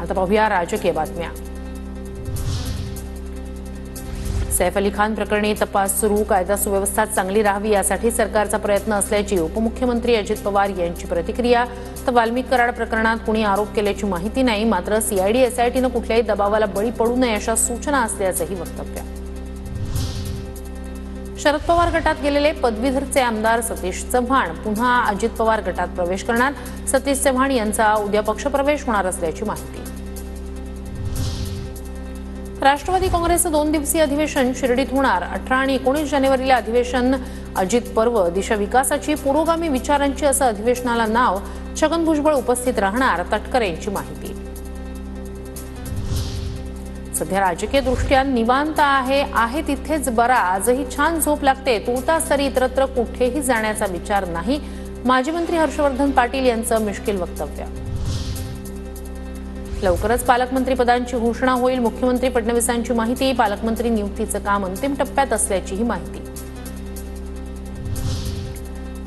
आता पाहूया राजकीय बातम्या। सैफ अली खान प्रकरणी तपास सुरू, कायदा सुव्यवस्था चांगली राहावी यासाठी सरकारचा प्रयत्न असल्याची उपमुख्यमंत्री अजित पवार यांची प्रतिक्रिया। तर वाल्मिक कराड प्रकरणात कुणी आरोप केल्याची माहिती नाही, मात्र सीआयडी एसआयटीने कुठल्याही दबावाला बळी पडू नये अशा सूचना असल्याचंही वक्तव्य। शरद पवार गटात गेलेले पदवीधरचे आमदार सतीश चव्हाण पुन्हा अजित पवार गटात प्रवेश करणार। सतीश चव्हाण यांचा उद्या पक्षप्रवेश होणार असल्याची माहिती। राष्ट्रवादी काँग्रेसचं 2 दिवसीय अधिवेशन शिर्डीत होणार। 18 आणि 19 जानेवारीला अधिवेशन। अजित पर्व दिशा विकासाची पुरोगामी विचारांची असं अधिवेशनाला नाव। छगन भुजबळ उपस्थित राहणार, तटकरे यांची माहिती। सध्या राजकीय दृष्ट्या निवांत आहे तिथेच बरा, आजही छान झोप लागते, तुर्तास तरी इतरत्र कुठेही जाण्याचा विचार नाही, माजी मंत्री हर्षवर्धन पाटील यांचं मिश्किल वक्तव्य। लवकरच पालकमंत्री पदांची घोषणा होईल, मुख्यमंत्री फडणवीसांची माहिती। पालकमंत्री नियुक्तीचं काम अंतिम टप्प्यात असल्याचीही माहिती।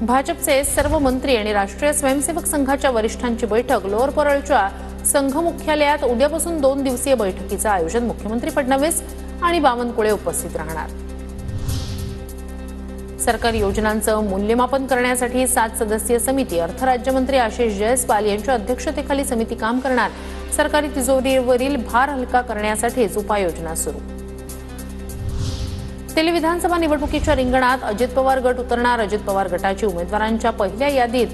भाजपचे सर्व मंत्री आणि राष्ट्रीय स्वयंसेवक संघाच्या वरिष्ठांची बैठक लोअर परळच्या संघ मुख्यालयात उद्यापासून 2 दिवसीय बैठकीचं आयोजन। मुख्यमंत्री फडणवीस आणि बावनकुळे उपस्थित राहणार। सरकारी योजनांचं मूल्यमापन करण्यासाठी 7 सदस्यीय समिती, अर्थ राज्यमंत्री आशिष जयस्वाल यांच्या अध्यक्षतेखाली समिती काम करणार। सरकारी तिजोरीवरील भार हलका करण्यासाठीच उपाययोजना सुरू। दिल्ली विधानसभा निवडणुकीच्या रिंगणात अजित पवार गट उतरणार। अजित पवार गटाची उमेदवारांच्या पहिल्या यादीत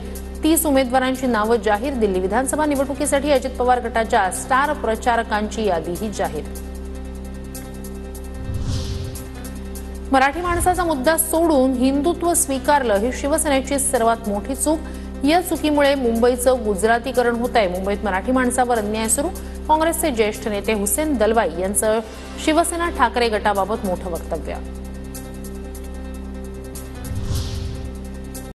30 उमेदवारांची नावं जाहीर। दिल्ली विधानसभा निवडणुकीसाठी अजित पवार गटाच्या स्टार प्रचारकांची यादीही जाहीर। मराठी माणसाचा मुद्दा सोडून हिंदुत्व स्वीकारलं ही शिवसेनेची सर्वात मोठी चूक। या चुकीमुळे मुंबईचं गुजरातीकरण होत आहे। मुंबईत मराठी माणसावर अन्याय सुरू। काँग्रेसचे ज्येष्ठ नेते हुसेन दलवाई यांचं शिवसेना ठाकरे गटाबाबत मोठं वक्तव्य।